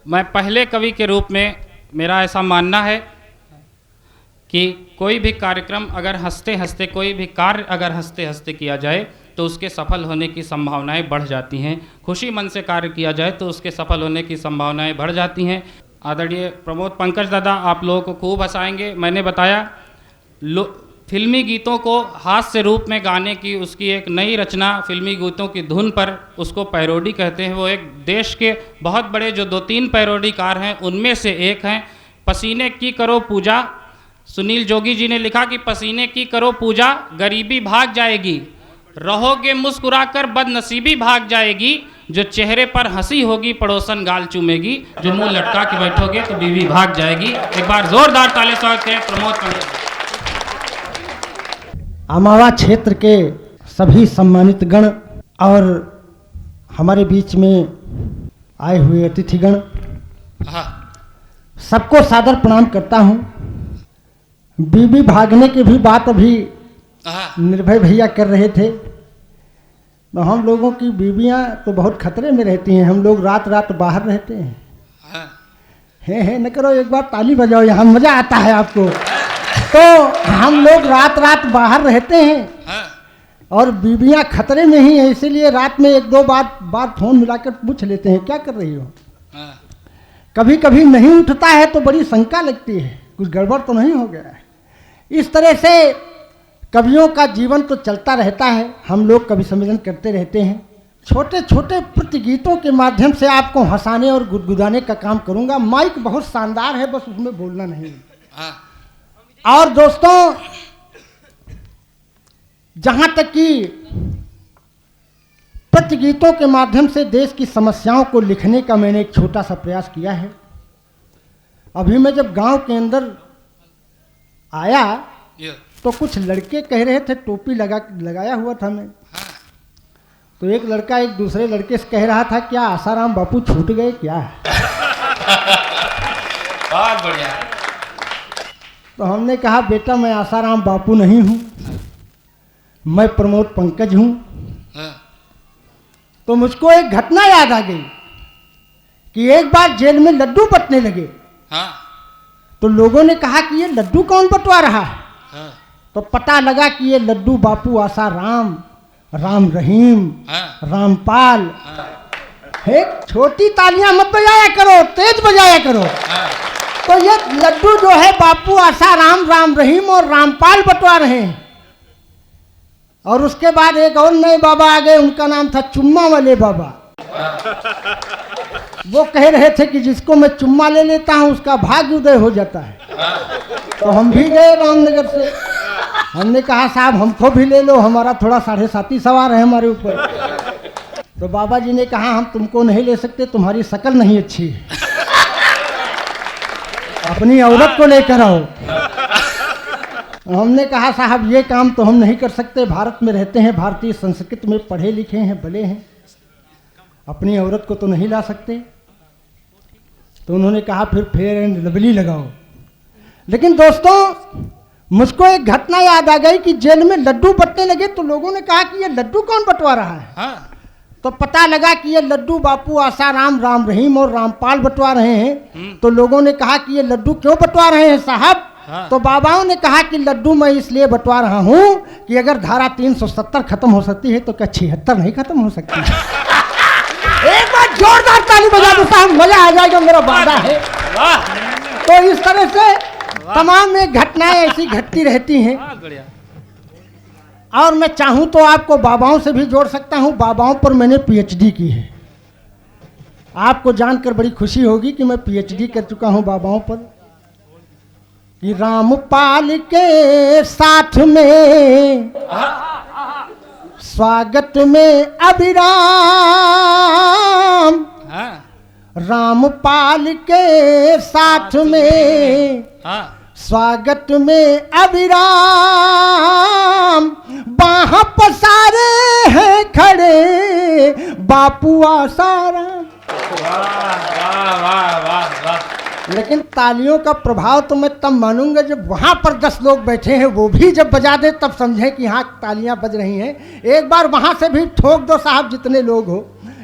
मैं पहले कवि के रूप में मेरा ऐसा मानना है कि कोई भी कार्यक्रम अगर हंसते हंसते, कोई भी कार्य अगर हंसते हंसते किया जाए तो उसके सफल होने की संभावनाएं बढ़ जाती हैं। खुशी मन से कार्य किया जाए तो उसके सफल होने की संभावनाएं बढ़ जाती हैं। आदरणीय प्रमोद पंकज दादा आप लोगों को खूब हंसाएंगे। मैंने बताया फिल्मी गीतों को हास्य रूप में गाने की उसकी एक नई रचना, फिल्मी गीतों की धुन पर, उसको पैरोडी कहते हैं। वो एक देश के बहुत बड़े जो 2-3 पैरोडीकार हैं उनमें से एक हैं। पसीने की करो पूजा, सुनील जोगी जी ने लिखा कि पसीने की करो पूजा, गरीबी भाग जाएगी, रहोगे मुस्कुराकर बदनसीबी भाग जाएगी, जो चेहरे पर हंसी होगी पड़ोसन गाल चूमेगी, जो मुंह लटका के बैठोगे तो बीवी भाग जाएगी। एक बार जोरदार ताली स्वागत करें प्रमोद पंकज। अमावा क्षेत्र के सभी सम्मानित गण और हमारे बीच में आए हुए अतिथिगण, सबको सादर प्रणाम करता हूँ। बीबी भागने की भी बात अभी निर्भय भैया कर रहे थे, तो हम लोगों की बीबियाँ तो बहुत खतरे में रहती हैं। हम लोग रात रात बाहर रहते हैं। हे न करो, एक बार ताली बजाओ, यहाँ मज़ा आता है आपको। तो हम लोग रात रात बाहर रहते हैं और बीबियाँ खतरे में ही हैं, इसीलिए रात में 1-2 बार फोन मिलाकर पूछ लेते हैं क्या कर रही हो। कभी कभी नहीं उठता है तो बड़ी शंका लगती है, कुछ गड़बड़ तो नहीं हो गया है। इस तरह से कवियों का जीवन तो चलता रहता है, हम लोग कवि सम्मेलन करते रहते हैं। छोटे छोटे प्रतिगीतों के माध्यम से आपको हंसाने और गुदगुदाने का काम करूंगा। माइक बहुत शानदार है, बस उसमें बोलना नहीं। और दोस्तों, जहां तक कि प्रतिगीतों के माध्यम से देश की समस्याओं को लिखने का मैंने एक छोटा सा प्रयास किया है। अभी मैं जब गांव के अंदर आया तो कुछ लड़के कह रहे थे, टोपी लगाया हुआ था मैं, तो एक लड़का एक दूसरे लड़के से कह रहा था क्या आसाराम बापू छूट गए क्या। बहुत बढ़िया। तो हमने कहा बेटा मैं आसाराम बापू नहीं हूँ, मैं प्रमोद पंकज हूँ। तो मुझको एक घटना याद आ गई कि एक बार जेल में लड्डू बंटने लगे। तो लोगों ने कहा कि ये लड्डू कौन बंटवा रहा है। तो पता लगा कि ये लड्डू बापू आसाराम, राम रहीम, रामपाल। एक छोटी तालियां मत बजाया करो, तेज बजाया करो। तो ये लड्डू जो है बापू आसाराम, राम रहीम और रामपाल बंटवा रहे हैं। और उसके बाद एक और नए बाबा आ गए, उनका नाम था चुम्मा वाले बाबा। वो कह रहे थे कि जिसको मैं चुम्मा ले लेता हूँ उसका भाग्य उदय हो जाता है। तो हम भी गए रामनगर से, हमने कहा साहब हमको भी ले लो, हमारा थोड़ा 7.5 सवार है हमारे ऊपर। तो बाबा जी ने कहा हम तुमको नहीं ले सकते, तुम्हारी शक्ल नहीं अच्छी है, अपनी औरत को लेकर आओ। हमने कहा साहब ये काम तो हम नहीं कर सकते, भारत में रहते हैं, भारतीय संस्कृति में पढ़े लिखे हैं, भले हैं, अपनी औरत को तो नहीं ला सकते। तो उन्होंने कहा फिर फेयर एंड लवली लगाओ। लेकिन दोस्तों, मुझको एक घटना याद आ गई कि जेल में लड्डू बंटने लगे तो लोगों ने कहा कि ये लड्डू कौन बंटवा रहा है। तो पता लगा कि ये लड्डू बापू आसाराम, राम रहीम और रामपाल बंटवा रहे हैं। तो लोगों ने कहा कि ये लड्डू क्यों बंटवा रहे हैं साहब। तो बाबाओं ने कहा कि लड्डू मैं इसलिए बंटवा रहा हूँ कि अगर धारा 370 खत्म हो सकती है तो क्या 76 नहीं खत्म हो सकती। एक बार जोरदार ताली बजा दो साहब, मजा आ जाएगा, मेरा वादा है। तो इस तरह से तमाम में घटनाएं ऐसी घटती रहती हैं। और मैं चाहूं तो आपको बाबाओं से भी जोड़ सकता हूं। बाबाओं पर मैंने PhD की है। आपको जानकर बड़ी खुशी होगी कि मैं PhD कर चुका हूं बाबाओं पर। कि रामपाल के साथ में स्वागत में अभिराम, रामपाल के साथ में स्वागत में अभिराम, बाह पसारे हैं खड़े बापू आसाराम। लेकिन तालियों का प्रभाव तो मैं तब मानूंगा जब वहाँ पर 10 लोग बैठे हैं वो भी जब बजा दे तब समझें कि हाँ तालियां बज रही हैं। एक बार वहाँ से भी ठोक दो साहब जितने लोग हो।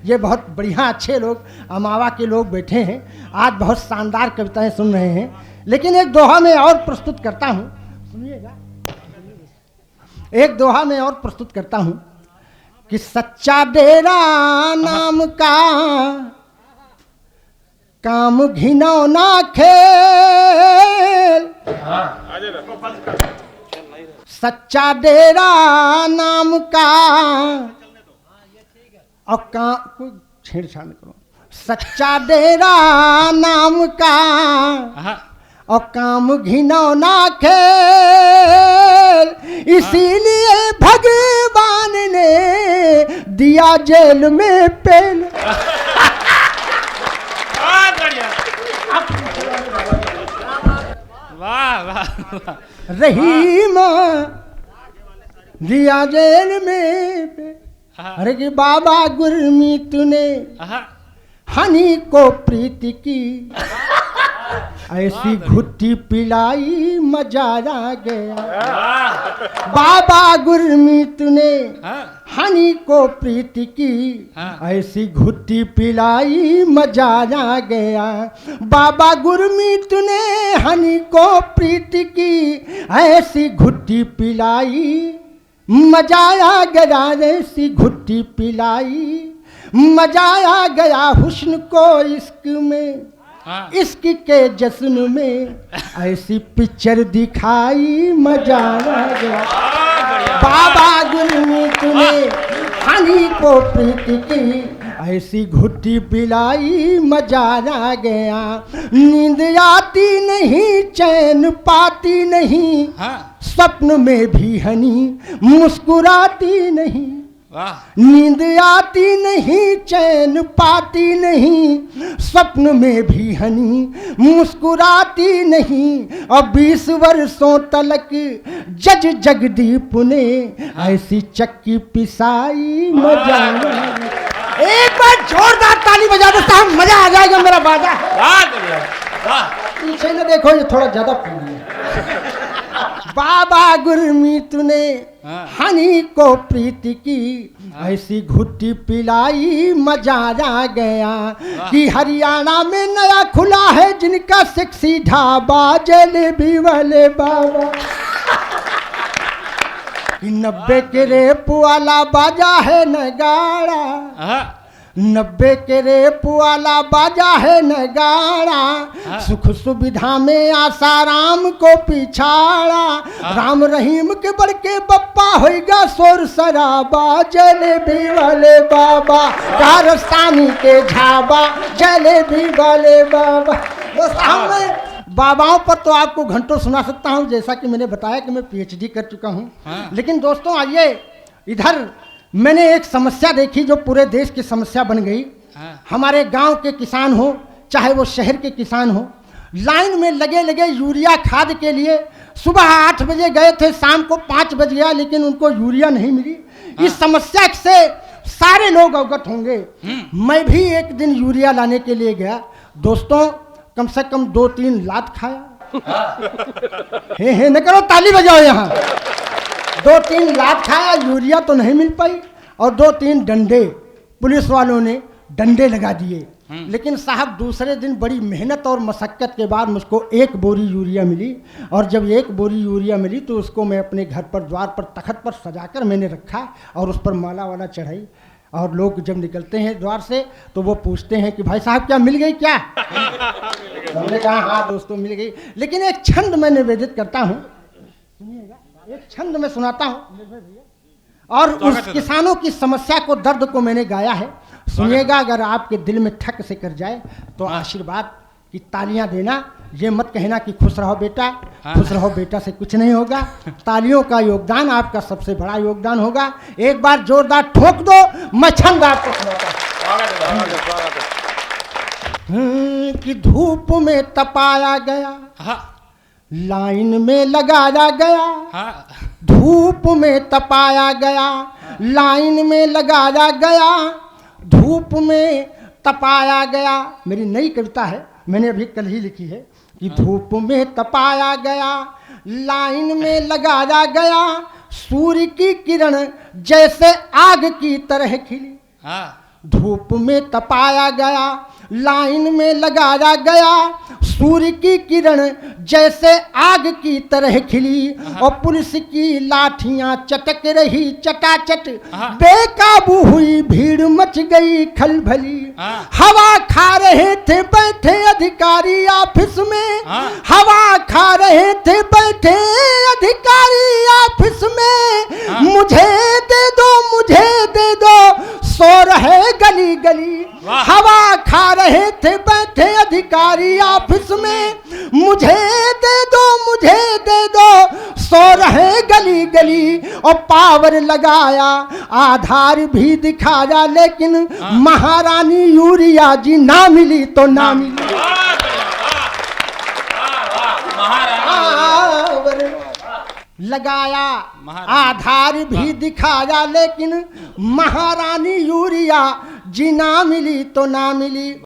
ये बहुत बढ़िया अच्छे लोग अमावा के लोग बैठे हैं, आज बहुत शानदार कविताएं सुन रहे हैं। लेकिन एक दोहा में और प्रस्तुत करता हूँ, सुनिएगा, एक दोहा में और प्रस्तुत करता हूँ कि सच्चा डेरा नाम का काम घिनौना खेल, सच्चा डेरा नाम का और काम कोई छेड़छाड़ करो, सच्चा डेरा नाम का और काम घिनौना खेल, इसीलिए भगवान ने दिया जेल में पेल। वाह वाह वाह। रहीम दिया जेल में पेल। अरे कि बाबा गुरमीत ने हनी को प्रीति की, ऐसी घुट्टी पिलाई मजा आ गया। बाबा गुरमीत ने हनी को प्रीति की, ऐसी घुट्टी पिलाई मजा आ गया। बाबा गुरमीत ने हनी को प्रीति की, ऐसी घुट्टी पिलाई मजा आ गया। ऐसी घुट्टी पिलाई मजा आ गया। हुस्न को इश्क में, इश्क के जश्न में, ऐसी पिक्चर दिखाई मजा आ गया। बाबा गुरमीत ने हनी को प्रीति की, ऐसी घुट्टी पिलाई मजा आ गया। नींद आती नहीं, चैन पाती नहीं, स्वप्न में भी हनी मुस्कुराती नहीं। नींद आती नहीं, चैन पाती नहीं, स्वप्न में भी हनी मुस्कुराती नहीं। और 20 वर्षों तलक जज जगदीप ने ऐसी चक्की पिसाई मजा। एक बार जोरदार ताली बजा दो साहब, मजा आ जाएगा मेरा वादा। पीछे न देखो, ये थोड़ा ज्यादा पीनी है। बाबा गुरमीत ने हनी को प्रीति की, ऐसी घुट्टी पिलाई मजा आ गया। कि हरियाणा में नया खुला है जिनका सेक्सी ढाबा, जलेबी वाले बाबा। 90 के रेप वाला बाजा है नगाड़ा, 90 के रेप वाला बाजा है नगाड़ा। सुख सुविधा में आसाराम को पिछाड़ा, राम रहीम के बड़के बप्पा होगा शोर शराबा। जलेबी वाले बाबा, कारस्तानी के झाबा, जलेबी वाले बाबा। मैं बाबाओं पर तो आपको घंटों सुना सकता हूँ, जैसा कि मैंने बताया कि मैं PhD कर चुका हूँ। लेकिन दोस्तों आइए, इधर मैंने एक समस्या देखी जो पूरे देश की समस्या बन गई। हमारे गांव के किसान हो, चाहे वो शहर के किसान हो, लाइन में लगे लगे यूरिया खाद के लिए। सुबह 8 बजे गए थे, शाम को 5 बज गया, लेकिन उनको यूरिया नहीं मिली। इस समस्या से सारे लोग अवगत होंगे। मैं भी एक दिन यूरिया लाने के लिए गया। दोस्तों कम से कम 2-3 लात खाया। हे न करो, ताली बजाओ यहाँ। 2-3 लात खाया, यूरिया तो नहीं मिल पाई। और 2-3 डंडे पुलिस वालों ने डंडे लगा दिए। लेकिन साहब दूसरे दिन बड़ी मेहनत और मशक्क़त के बाद मुझको 1 बोरी यूरिया मिली। और जब 1 बोरी यूरिया मिली तो उसको मैं अपने घर पर द्वार पर तख्त पर सजाकर मैंने रखा और उस पर माला वाला चढ़ाई। और लोग जब निकलते हैं द्वार से तो वो पूछते हैं कि भाई साहब क्या मिल गई क्या? हमने कहा हाँ दोस्तों मिल गई। लेकिन एक छंद मैं निवेदित करता हूँ, सुनिएगा, एक छंद में सुनाता हूँ और उस किसानों की समस्या को, दर्द को मैंने गाया है। सुनिएगा, अगर आपके दिल में ठक से कर जाए तो आशीर्वाद की तालियां देना। ये मत कहना कि खुश रहो बेटा, खुश रहो बेटा से कुछ नहीं होगा। तालियों का योगदान आपका सबसे बड़ा योगदान होगा। एक बार जोरदार ठोक दो, मैं छंद आपको सुनाता हूं। कि धूप में तपाया गया, लाइन में लगाया गया। धूप में तपाया गया, लाइन में लगाया गया। धूप में तपाया गया, मेरी नई कविता है, मैंने अभी कल ही लिखी है। कि धूप में तपाया गया, लाइन में लगाया गया। सूर्य की किरण जैसे आग की तरह खिली। धूप में तपाया गया, लाइन में लगाया गया, सूर्य की किरण जैसे आग की तरह खिली और पुलिस की लाठियां चटक रही चटाचट, बेकाबू हुई भीड़ मच गई खलबली। हवा खा रहे थे बैठे अधिकारी ऑफिस में, हवा खा रहे थे बैठे अधिकारी ऑफिस में, मुझे दे दो मुझे दे दो सो रहे गली गली। हवा खा रहे थे बैठे अधिकारी ऑफिस में, मुझे दे दो सो रहे गली गली। और पावर लगाया आधार भी दिखाया, लेकिन महारानी यूरिया जी ना मिली तो ना मिली। लगाया आधार भी दिखाया, लेकिन महारानी यूरिया जी ना मिली तो ना मिली।